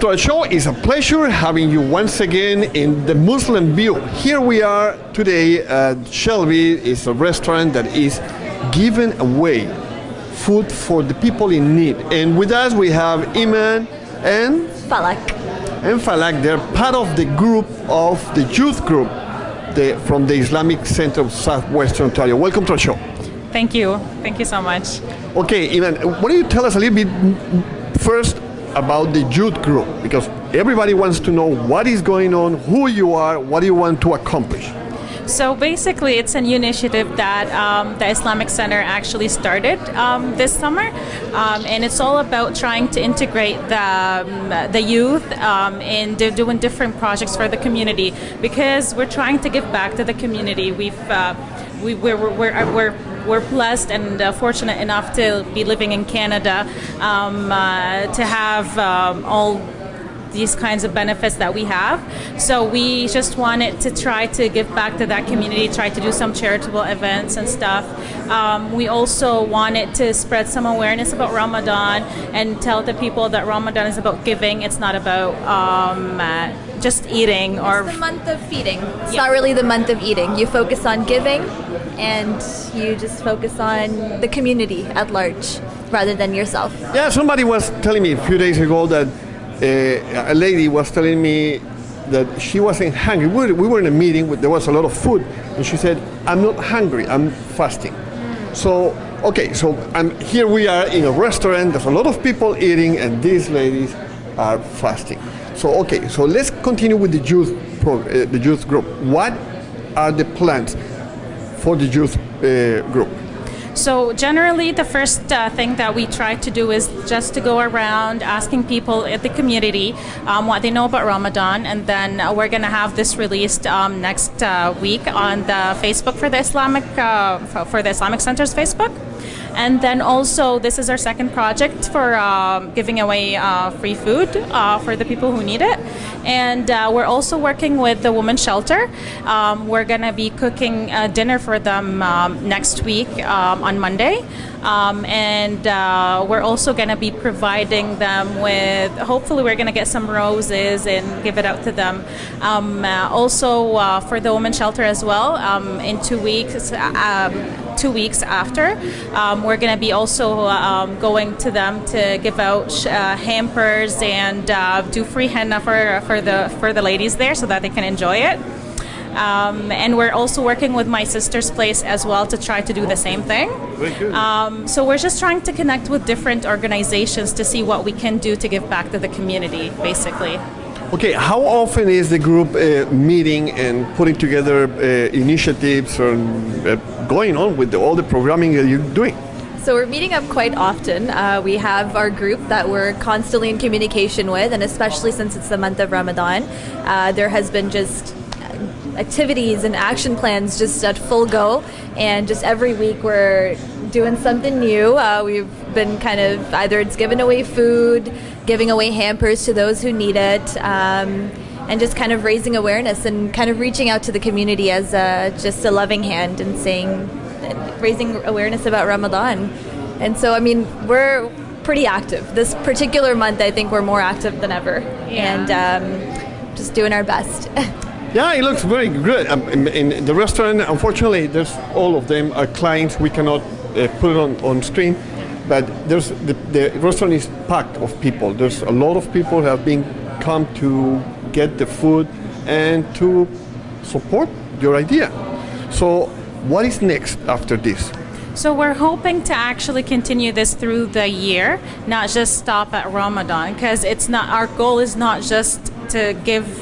to our show. It's a pleasure having you once again in the Muslim View. Here we are today at Shelby. It's a restaurant that is giving away food for the people in need. And with us we have Iman and Falak. They're part of the group of the youth group from the Islamic Center of Southwestern Ontario. Welcome to our show. Thank you. Thank you so much. Okay, Iman, why don't you tell us a little bit first about the youth group, because everybody wants to know what is going on, who you are, what do you want to accomplish. So basically, it's a new initiative that the Islamic Center actually started this summer, and it's all about trying to integrate the youth in doing different projects for the community, because we're trying to give back to the community. We're blessed and fortunate enough to be living in Canada, to have all these kinds of benefits that we have. So we just wanted to try to give back to that community, try to do some charitable events and stuff. We also wanted to spread some awareness about Ramadan and tell the people that Ramadan is about giving. It's not about just eating. Or it's the month of feeding. It's not really the month of eating. You focus on giving and you just focus on the community at large rather than yourself. Yeah, somebody was telling me a few days ago that a lady was telling me that she wasn't hungry. We were in a meeting, there was a lot of food, and she said, I'm not hungry, I'm fasting. So, okay, so here we are in a restaurant, there's a lot of people eating, and these ladies are fasting. So, okay, so let's continue with the youth group. What are the plans for the youth group? So generally, the first thing that we try to do is just to go around asking people in the community what they know about Ramadan, and then we're going to have this released next week on the Facebook for the Islamic Center's Facebook. And then also, this is our second project for giving away free food for the people who need it. And we're also working with the women's shelter. We're going to be cooking dinner for them next week on Monday. And we're also going to be providing them with, hopefully we're going to get some roses and give it out to them. Also for the women's shelter as well, in 2 weeks, 2 weeks after, we're going to be also going to them to give out hampers and do free henna for the ladies there so that they can enjoy it. And we're also working with my sister's place as well to try to do the same thing. Very good. So we're just trying to connect with different organizations to see what we can do to give back to the community, basically. Okay, how often is the group meeting and putting together initiatives or going on with all the programming that you're doing? So we're meeting up quite often. We have our group that we're constantly in communication with, and especially since it's the month of Ramadan, there has been just activities and action plans just at full go, and just every week we're doing something new. We've been kind of, either it's giving away food, giving away hampers to those who need it, and just kind of raising awareness and kind of reaching out to the community as just a loving hand and raising awareness about Ramadan. And so, I mean, we're pretty active. This particular month, I think we're more active than ever, and just doing our best. Yeah, it looks very good. In the restaurant, unfortunately, there's all of them are clients. We cannot put it on screen, but there's the restaurant is packed of people. There's a lot of people who have come to get the food and to support your idea. So, what is next after this? So we're hoping to actually continue this through the year, not just stop at Ramadan, because it's not, our goal is not just to give.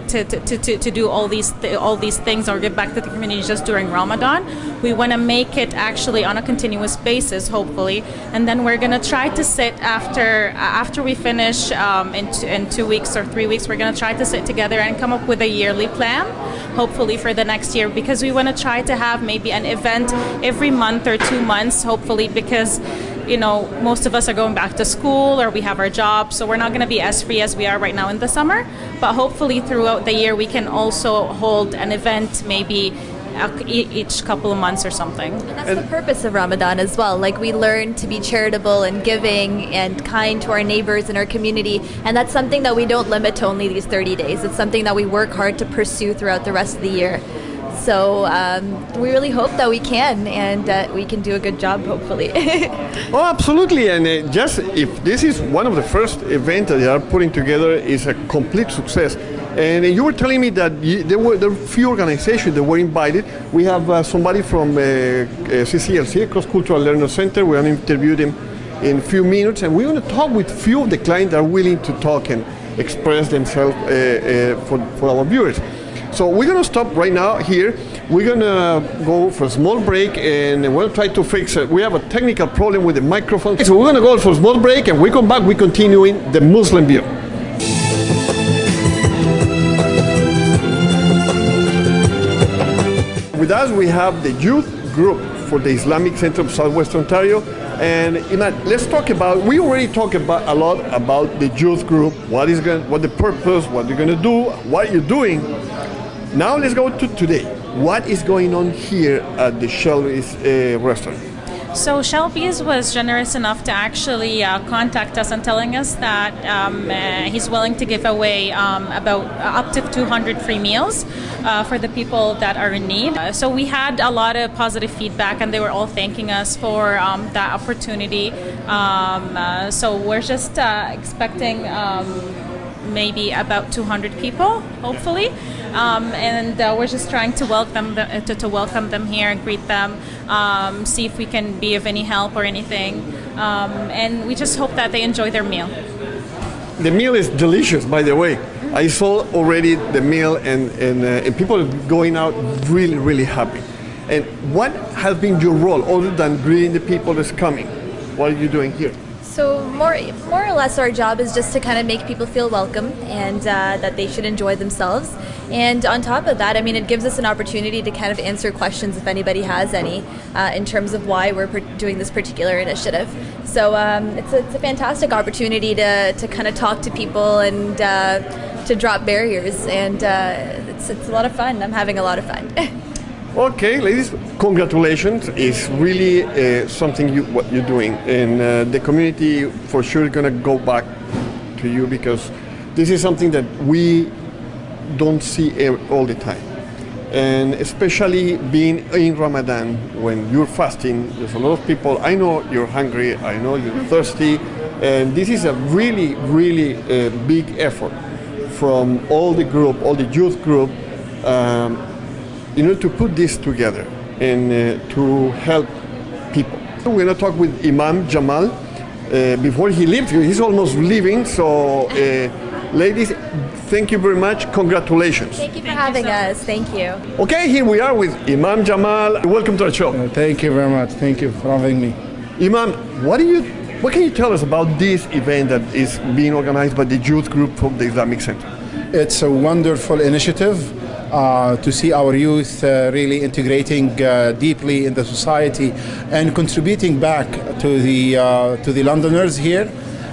To do all these things or give back to the community just during Ramadan. We want to make it actually on a continuous basis, hopefully, and then we're going to try to sit after we finish in 2 weeks or 3 weeks. We're going to try to sit together and come up with a yearly plan, hopefully for the next year, because we want to try to have maybe an event every month or 2 months, hopefully, because you know, most of us are going back to school or we have our jobs, so we're not going to be as free as we are right now in the summer. But hopefully throughout the year we can also hold an event maybe each couple of months or something. And that's the purpose of Ramadan as well. Like, we learn to be charitable and giving and kind to our neighbors and our community, and that's something that we don't limit to only these 30 days. It's something that we work hard to pursue throughout the rest of the year. So we really hope that we can, and that we can do a good job, hopefully. Oh, absolutely. And just if this is one of the first events that they are putting together, is a complete success. And you were telling me that there were a few organizations that were invited. We have somebody from CCLC, Cross Cultural Learner Center. We're going to interview them in a few minutes, and we're going to talk with few of the clients that are willing to talk and express themselves for our viewers. So we're going to stop right now here. We're going to go for a small break, and we'll try to fix it. We have a technical problem with the microphone. So we're going to go for a small break, and we come back, we continue in the Muslim view. With us, we have the youth group for the Islamic Center of Southwest Ontario. And Imam, let's talk about, we already talked about a lot about the youth group, what the purpose, what you're going to do, what you're doing. Now let's go to today. What is going on here at the Shelby's restaurant? So Shelby's was generous enough to actually contact us and telling us that he's willing to give away about up to 200 free meals for the people that are in need. So we had a lot of positive feedback, and they were all thanking us for that opportunity. So we're just expecting maybe about 200 people, hopefully. And we're just trying to welcome them here and greet them, see if we can be of any help or anything, and we just hope that they enjoy their meal. The meal is delicious, by the way. I saw already the meal, and people are going out really, really happy. And what has been your role, other than greeting the people that's coming? What are you doing here? So more or less our job is just to kind of make people feel welcome, and that they should enjoy themselves. And on top of that, I mean, it gives us an opportunity to kind of answer questions if anybody has any in terms of why we're doing this particular initiative. So it's a fantastic opportunity to kind of talk to people and to drop barriers, and it's a lot of fun. I'm having a lot of fun. Okay, ladies, congratulations. It's really something what you're doing, and the community for sure is going to go back to you, because this is something that we don't see all the time. And especially being in Ramadan, when you're fasting, there's a lot of people. I know you're hungry, I know you're thirsty, and this is a really, really big effort from all the group, all the youth group, to put this together and to help people. We're going to talk with Imam Jamal before he leaves. He's almost leaving, so ladies, thank you very much. Congratulations. Thank you for having us. Thank you. Okay, here we are with Imam Jamal. Welcome to our show. Thank you very much. Thank you for having me. Imam, what can you tell us about this event that is being organized by the youth group from the Islamic Center? It's a wonderful initiative to see our youth really integrating deeply in the society and contributing back to the Londoners here.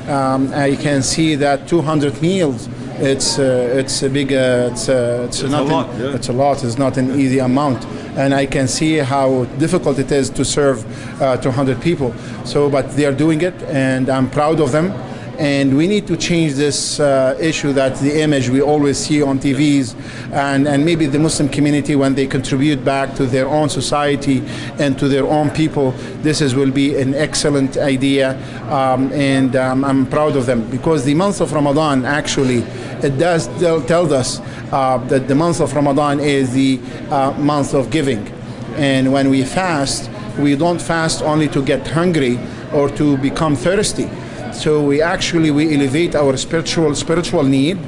I can see that 200 meals. It's a big. It's a lot. Yeah. It's a lot. It's not an easy amount, and I can see how difficult it is to serve 200 people. So, but they are doing it, and I'm proud of them. And we need to change this issue, that the image we always see on TVs, and maybe the Muslim community, when they contribute back to their own society and to their own people, will be an excellent idea, and I'm proud of them, because the month of Ramadan, actually, it does tell us that the month of Ramadan is the month of giving. And when we fast, we don't fast only to get hungry or to become thirsty. So we elevate our spiritual need,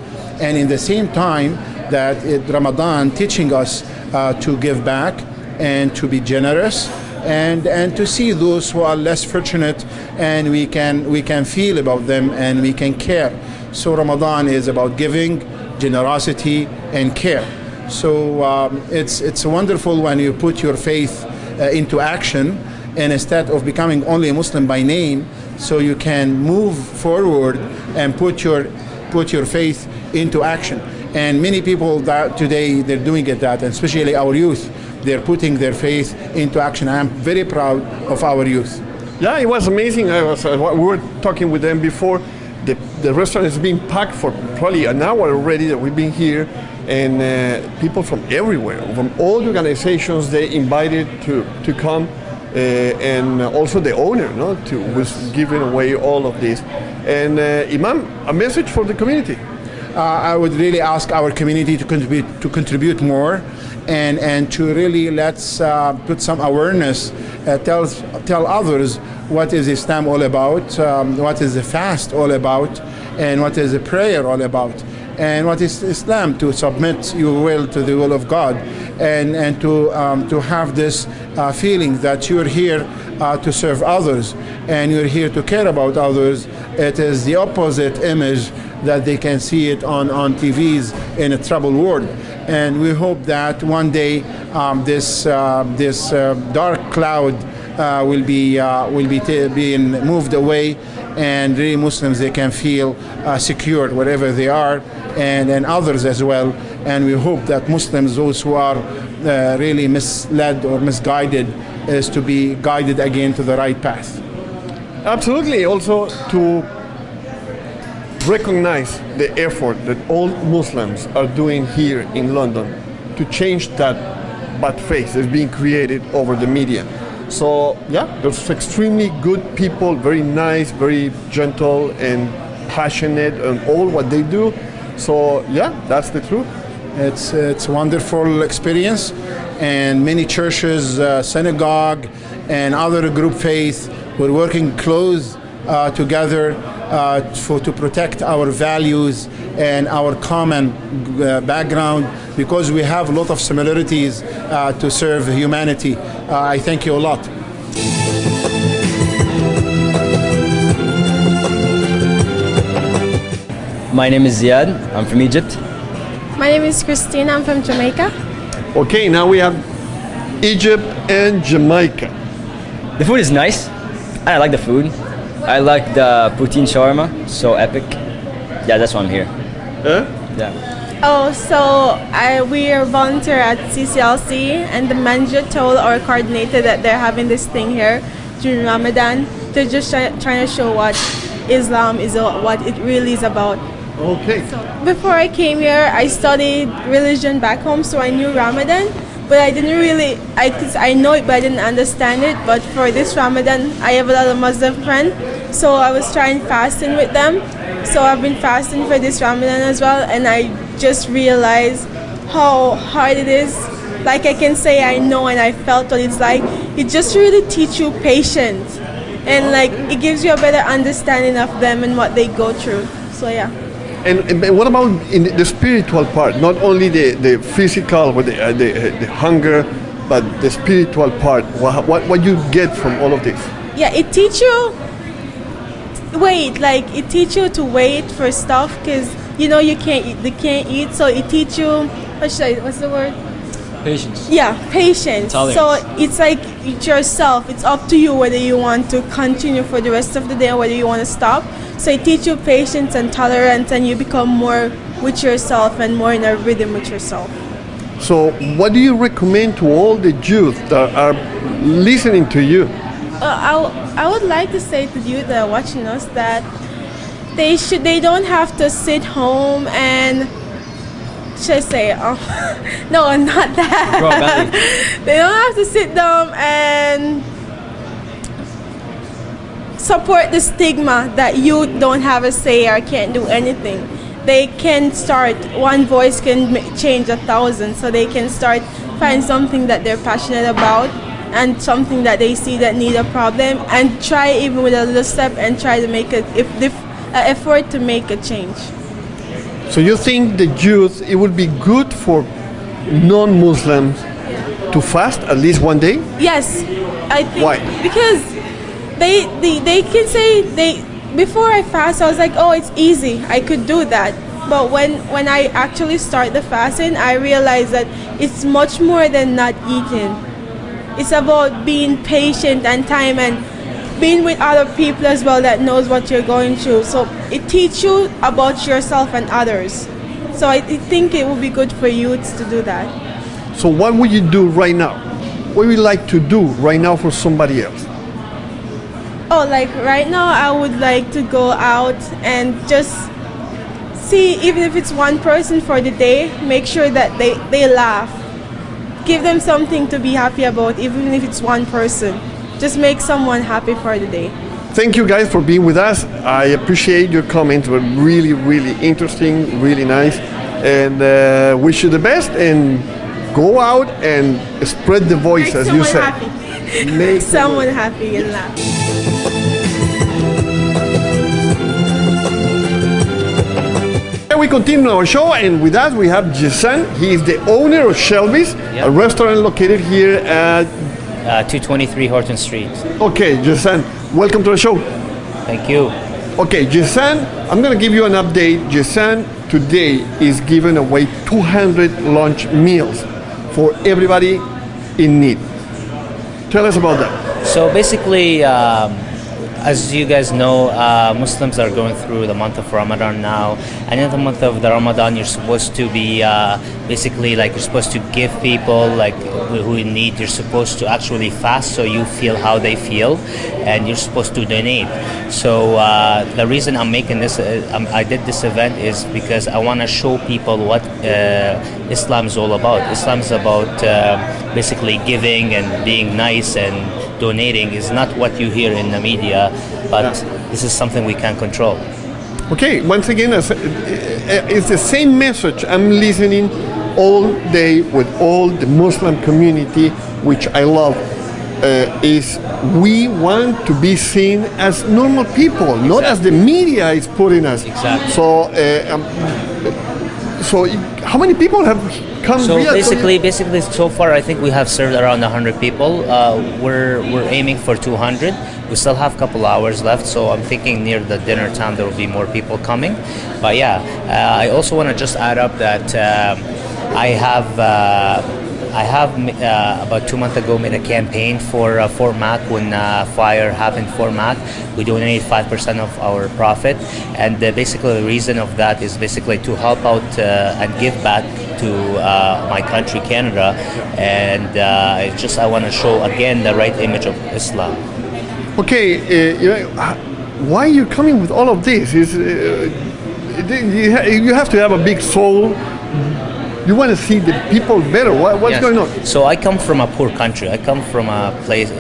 and in the same time that Ramadan teaching us to give back and to be generous, and to see those who are less fortunate, and we can feel about them and we can care. So Ramadan is about giving, generosity, and care. So it's wonderful when you put your faith into action, and instead of becoming only a Muslim by name, so you can move forward and put your faith into action. And many people that today they're doing it that, and especially our youth, they're putting their faith into action. I'm very proud of our youth. Yeah, it was amazing. We were talking with them before. The restaurant has been packed for probably an hour already that we've been here, and people from everywhere, from all the organizations, they invited to come, and also the owner, no, was giving away all of this. And Imam, a message for the community. I would really ask our community to contribute more, and to really let's put some awareness, tell others what is Islam all about, what is the fast all about, and what is the prayer all about, and what is Islam, to submit your will to the will of God, and to have this feeling that you're here to serve others, and you're here to care about others. It is the opposite image that they can see it on TVs in a troubled world. And we hope that one day this dark cloud will be being moved away, and really Muslims, they can feel secure wherever they are, and others as well. And we hope that Muslims, those who are really misled or misguided, is to be guided again to the right path. Absolutely. Also to recognize the effort that all Muslims are doing here in London to change that bad face that's being created over the media. So yeah, there's extremely good people, very nice, very gentle and passionate and all what they do. So yeah, that's the truth. It's a wonderful experience, and many churches, synagogue, and other group faith, we're working close together to protect our values and our common background, because we have a lot of similarities to serve humanity. I thank you a lot. My name is Yaad. I'm from Egypt. My name is Christine. I'm from Jamaica. Okay, now we have Egypt and Jamaica. The food is nice. I like the food. I like the poutine shawarma. So epic. Yeah, that's why I'm here. Yeah. Oh, so we are volunteer at CCLC, and the manager told our coordinator that they're having this thing here during Ramadan. They're just trying to show what Islam is, what it really is about. Okay. So before I came here, I studied religion back home, so I knew Ramadan, but I didn't really, I know it, but I didn't understand it. But for this Ramadan, I have a lot of Muslim friends, so I was trying fasting with them. So I've been fasting for this Ramadan as well, and I just realized how hard it is. Like I can say I know and I felt what it's like. It just really teaches you patience, and like it gives you a better understanding of them and what they go through. So yeah. And what about in the spiritual part? Not only the physical, with the hunger, but the spiritual part. What you get from all of this? Yeah, it teaches you wait. Like it teaches you to wait for stuff, because you know you can't eat. They can't eat, so it teaches you. What's the word? Patience. Yeah, patience. Tolerance. So it's like it's yourself. It's up to you whether you want to continue for the rest of the day or whether you want to stop. So it teaches you patience and tolerance, and you become more with yourself and more in a rhythm with yourself. So what do you recommend to all the youth that are listening to you? I would like to say to the youth that are watching us that they don't have to sit home and should I say no, not that. They don't have to sit down and support the stigma that you don't have a say or can't do anything. They can start, one voice can change 1,000, so they can start, find something that they're passionate about and something that they see that need a problem, and try even with a little step and try to make an effort to make a change. So you think the youth, it would be good for non-Muslims to fast at least one day? Yes, I think. Why? Because they can say before I fast, I was like, oh, it's easy, I could do that. But when I actually start the fasting, I realized that it's much more than not eating. It's about being patient and time and being with other people as well that knows what you're going through. So it teaches you about yourself and others. So I think it would be good for youths to do that. So what would you do right now? What would you like to do right now for somebody else? Oh, like right now I would like to go out and just see, even if it's one person for the day, make sure that they laugh. Give them something to be happy about, even if it's one person. Just make someone happy for the day. Thank you guys for being with us. I appreciate your comments. Were really, really interesting, really nice. And wish you the best, and go out and spread the voice, as you said. Happy. Make someone happy and laugh. And we continue our show, and with us we have Jason. He is the owner of Shelby's, a restaurant located here at 223 Horton Street. Okay, Jason, welcome to the show. Thank you. Okay, Jason, I'm going to give you an update. Jason today is giving away 200 lunch meals for everybody in need. Tell us about that. So basically, as you guys know, Muslims are going through the month of Ramadan now, and in the month of the Ramadan, you're supposed to be basically like you're supposed to give people like who in need. You're supposed to actually fast so you feel how they feel, and you're supposed to donate. So the reason I'm making this, I did this event is because I want to show people what Islam is all about. Islam is about basically giving and being nice, and donating is not what you hear in the media, but this is something we can control. Okay, once again, it's the same message I'm listening all day with all the Muslim community, which I love, is we want to be seen as normal people, not as the media is putting us. Exactly. So how many people have come? So basically, so far I think we have served around 100 people. We're aiming for 200. We still have a couple hours left, so I'm thinking near the dinner time there will be more people coming. But yeah, I also want to just add up that I have about 2 months ago made a campaign for Fort Mac when fire happened. Fort Mac, we donated 5% of our profit, and basically the reason of that is basically to help out and give back to my country, Canada, and I want to show again the right image of Islam. Okay, why are you coming with all of this? You have to have a big soul. You want to see the people better. What's going on? So I come from a poor country. I come from a place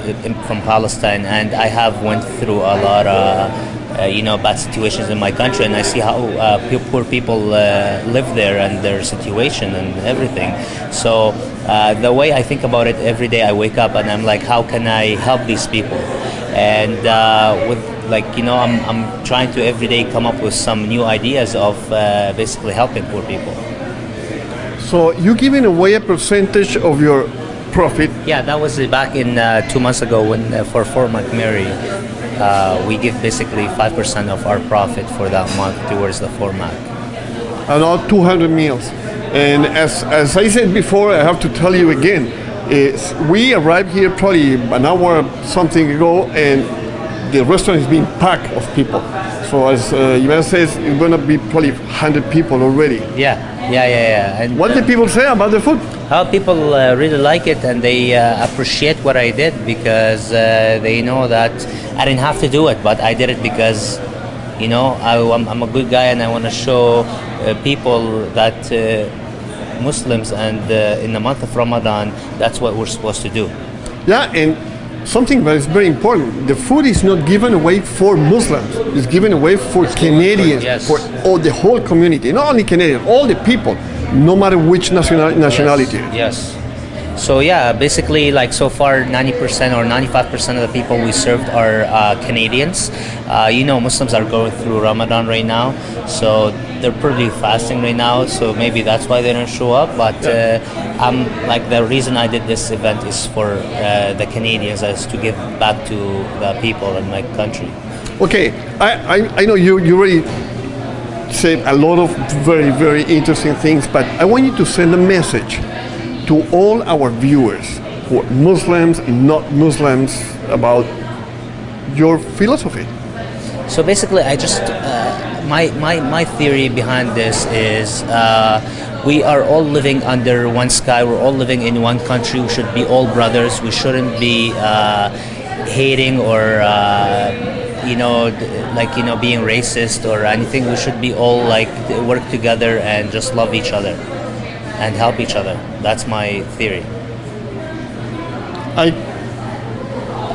from Palestine, and I have went through a lot of bad situations in my country, and I see how poor people live there and their situation and everything. So the way I think about it every day, I wake up and I'm like, how can I help these people? And I'm trying to every day come up with some new ideas of basically helping poor people. So you're giving away a percentage of your profit? Yeah, that was back in 2 months ago when for Fort McMurray, we give basically 5% of our profit for that month towards the Fort Mac. And all 200 meals. And as I said before, I have to tell you again, we arrived here probably an hour something ago, and the restaurant is being packed of people. So as Ivan says, it's going to be probably 100 people already. Yeah. And what did people say about the food? People really like it, and they appreciate what I did, because they know that I didn't have to do it, but I did it because, I'm a good guy, and I want to show people that Muslims, and in the month of Ramadan, that's what we're supposed to do. Yeah, and something that is very important, the food is not given away for Muslims, it's given away for Canadians, yes. For all the whole community, not only Canadians, all the people, no matter which nationality. Yes. So yeah, basically like so far 90% or 95% of the people we served are Canadians. Muslims are going through Ramadan right now, so they're pretty fasting right now, so maybe that's why they don't show up, but the reason I did this event is for the Canadians, as to give back to the people in my country. Okay, I know you already said a lot of very, very interesting things, but I want you to send a message to all our viewers, who are Muslims and not Muslims, about your philosophy. So basically, I just my theory behind this is we are all living under one sky. We're all living in one country. We should be all brothers. We shouldn't be hating or being racist or anything. We should be all like work together and just love each other and help each other. That's my theory.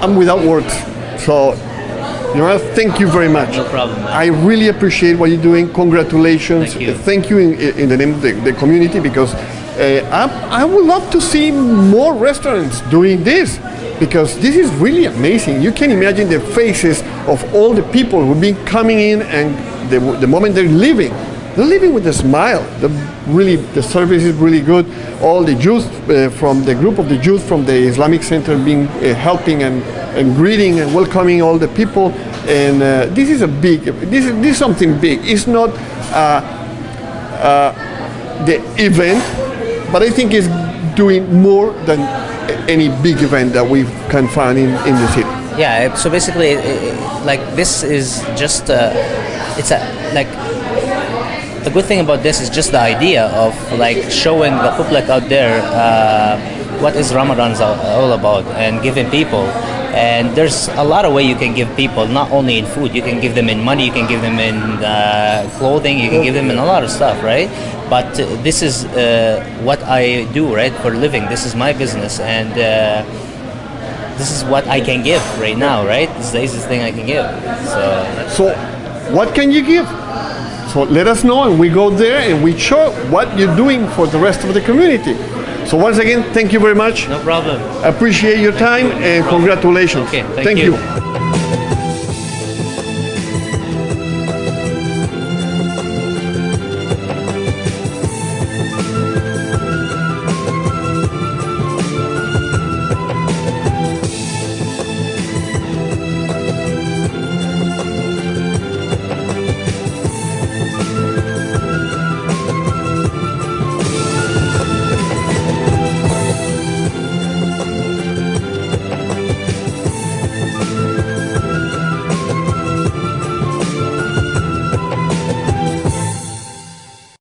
I'm without words, so thank you very much. No problem, man. I really appreciate what you're doing. Congratulations. Thank you. Thank you in the name of the community, because I would love to see more restaurants doing this, because this is really amazing. You can imagine the faces of all the people who've been coming in, and the moment they're leaving with a smile. The service is really good. All the youth from the group of the youth from the Islamic Center being helping and greeting and welcoming all the people. And this is this is something big. It's not the event, but I think it's doing more than any big event that we can find in the city. Yeah. So basically, this is just the good thing about this is just the idea of showing the public out there what is Ramadan all about, and giving people. And there's a lot of way you can give people, not only in food. You can give them in money, you can give them in clothing, you can give them in a lot of stuff, right? But this is what I do, right, for a living. This is my business, and this is what I can give right now, right? This is the easiest thing I can give. So what can you give? So let us know, and we go there and we show what you're doing for the rest of the community. So once again, thank you very much. No problem. Appreciate your time, and congratulations. Okay, thank you.